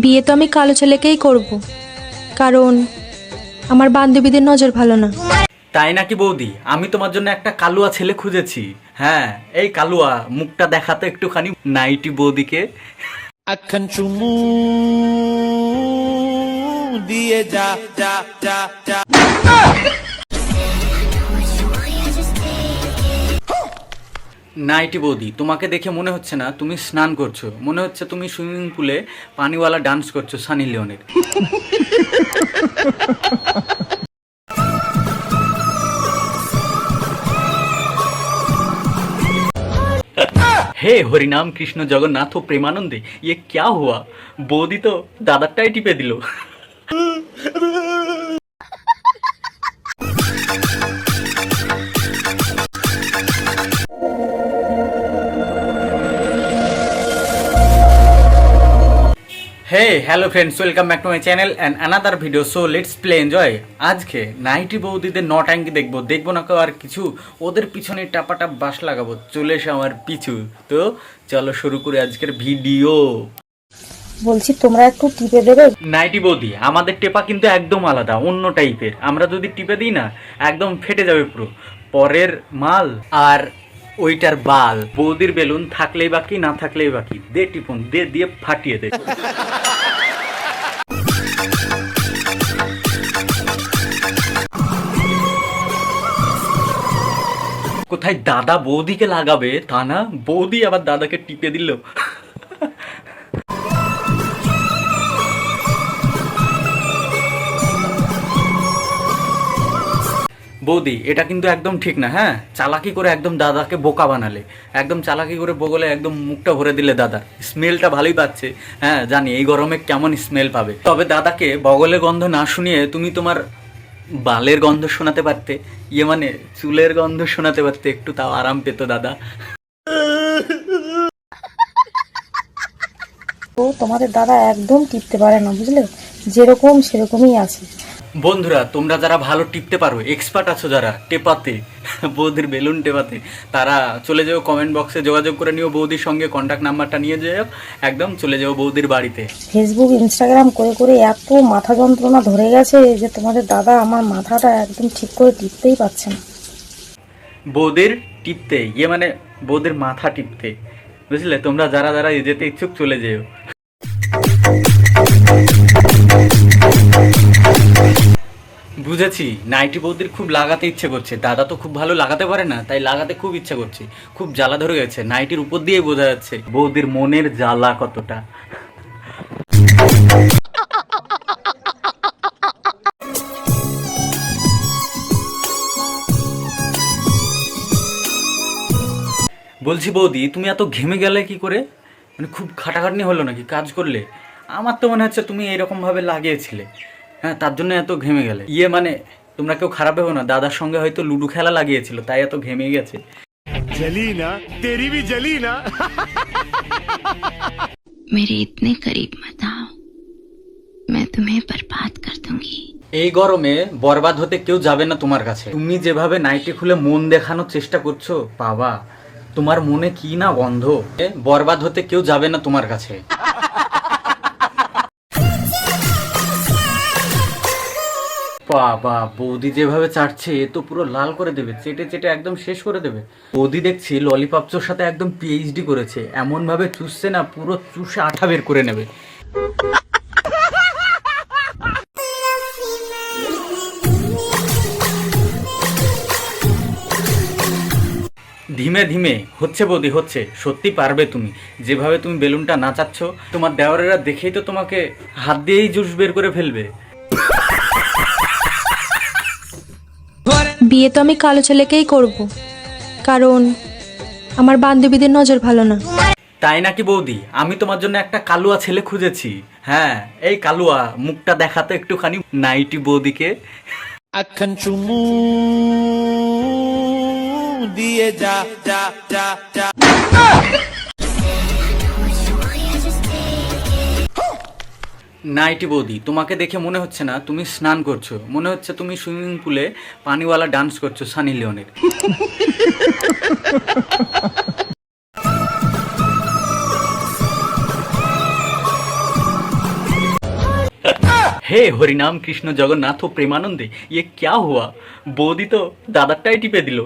বিয়ে তো আমি কালো ছেলেকেই করব, কারণ আমার বান্ধবীদের নজর ভালো না। তাই নাকি বৌদি? আমি তোমার জন্য একটা কালুয়া ছেলে খুঁজেছি। হ্যাঁ, এই কালুয়া, মুখটা দেখাতে একটুখানি নাইটি বৌদিকে। अखन चुमू दिए जा जा जा जा। নাইটি বৌদি, তোমাকে দেখে মনে হচ্ছে না তুমি স্নান করছো, মনে হচ্ছে তুমি সুইমিং পুলে পানিওয়ালা ডান্স করছো সানি লিওনের। हे हरिनाम कृष्ण जगन्नाथ प्रेमानंदे, ये क्या हुआ? বৌদি তো দাদারটাই টিপে দিল। Hey hello friends, welcome back to my channel and another video. So let's play enjoy. আজকে নাইটি বৌদিদের নটাঙ্কি দেখবো না কেউ আর কিছু, ওদের পিছনে টাপাটাপ বাস লাগাবো। চলে এসে আমার পিছু, তো চলো শুরু করে আজকের ভিডিও। বলছি তোমরা একটু টিপে দেবে। নাইটি বৌদি, আমাদের টেপা কিন্তু একদম আলাদা, অন্য টাইপের। আমরা যদি টিপে দিই না, একদম ফেটে যাবে পুরো। পরের মাল আর ওইটার বাল। বৌদির বেলুন থাকলেই বাকি, না থাকলেই বাকি। দে টিপুন, দে দিয়ে ফাটিয়ে দে। কোথায় দাদা বৌদিকে লাগাবে তা না, বৌদি আবার দাদাকে টিপে দিল। বৌদি, এটা কিন্তু একদম ঠিক না। হ্যাঁ, চালাকি করে একদম দাদাকে বোকা বানালে, একদম চালাকি করে বগলে একদম মুখটা ভরে দিলে। দাদার স্মেলটা ভালোই পাচ্ছে। হ্যাঁ জানি এই গরমে কেমন স্মেল পাবে, তবে দাদাকে বগলের গন্ধ না শুনিয়ে তুমি তোমার বালের গন্ধ শোনাতে পারতে, ইয়ে মানে চুলের গন্ধ শোনাতে পারতে, একটু তাও আরাম পেতো দাদা। ও তোমাদের দাদা একদম টিপতে পারে না, বুঝলে, যেরকম সেরকমই আছে। বন্ধুরা, তোমরা যারা ভালো টিপতে পারো, এক্সপার্ট আছো যারা টেপাতে, বৌদির বেলুন টেপাতে, তারা চলে যাও কমেন্ট বক্সে, যোগাযোগ করে নিও বৌদির সঙ্গে, কন্ট্যাক্ট নাম্বারটা নিয়ে যাও, একদম চলে যাও বৌদির বাড়িতে। ফেসবুক ইনস্টাগ্রাম করে করে এত মাথা যন্ত্রণা ধরে গেছে যে তোমাদের দাদা আমার মাথাটা একদম ঠিক করে টিপতেই পারছে না। বৌদির টিপতে, ইয়ে মানে বৌদির মাথা টিপতে, বুঝলে? তোমরা যারা যারা যেতে ইচ্ছুক চলে যেও। বুঝেছি, নাইটি বৌদির খুব লাগাতে ইচ্ছে করছে। দাদা তো খুব ভালো লাগাতে পারে না, তাই লাগাতে খুব ইচ্ছে করছে। খুব জ্বালা ধরে গেছে, নাইটির উপর দিয়ে বোঝা যাচ্ছে বৌদির মনের জ্বালা কতটা। বলছি বৌদি, তুমি এত ঘেমে গেলে কি করে? মানে খুব খাটাখাটনি হলো নাকি কাজ করলে? আমার তো মনে হচ্ছে তুমি এরকম ভাবে লাগিয়েছিলে, হ্যাঁ, তার জন্য এত ঘেমে গেলে। ইয়ে মানে তোমরা কেউ খারাপ ভেবো না, দাদার সঙ্গে হয়তো লুডো খেলা লাগিয়েছিল, তাই এত ঘেমে গেছে। जली ना तेरी भी जली ना। मेरे इतने करीब मत आओ, मैं तुम्हें बर्बाद कर दूंगी। এই গরমে বরবাদ হতে কেউ যাবে না তোমার কাছে। তুমি যেভাবে নাইটি খুলে মন দেখানোর চেষ্টা করছো, বাবা তোমার মনে কি না গন্ধ। বরবাদ হতে কেউ যাবে না তোমার কাছে। বাবা, বৌদি যেভাবে চাটছে এ তো পুরো লাল করে দেবে, চেটে চেটে একদম শেষ করে দেবে। বৌদি দেখছি ললিপপসের সাথে একদম পিএইচডি করেছে, এমন ভাবে চুষছে না, পুরো চুষে আঠা বের করে নেবে। ধীমে ধীমে হচ্ছে বৌদি, হচ্ছে। সত্যি পারবে তুমি, যেভাবে তুমি বেলুনটা নাচাচ্ছ, তোমার দেওয়ারেরা দেখেই তো তোমাকে হাত দিয়েই জুস বের করে ফেলবে। বিয়ে তো আমি কালো ছেলেকেই করব, কারণ আমার বান্ধবীদের নজর ভালো না। তাই নাকি বৌদি? আমি তোমার জন্য একটা কালুয়া ছেলে খুঁজেছি। হ্যাঁ, এই কালুয়া, মুখটা দেখাতে একটুখানি নাইটি বৌদিকে। अखन चुमू दिए जा जा जा जा। নাইটি বৌদি, তোমাকে দেখে মনে হচ্ছে না তুমি স্নান করছো, মনে হচ্ছে তুমি সুইমিং পুলে পানিওয়ালা ডান্স করছো সানি লিওনের। हे हरिनाम कृष्ण जगन्नाथ प्रेमानंदे ये क्या हुआ? বৌদি তো দাদারটাই টিপে দিল।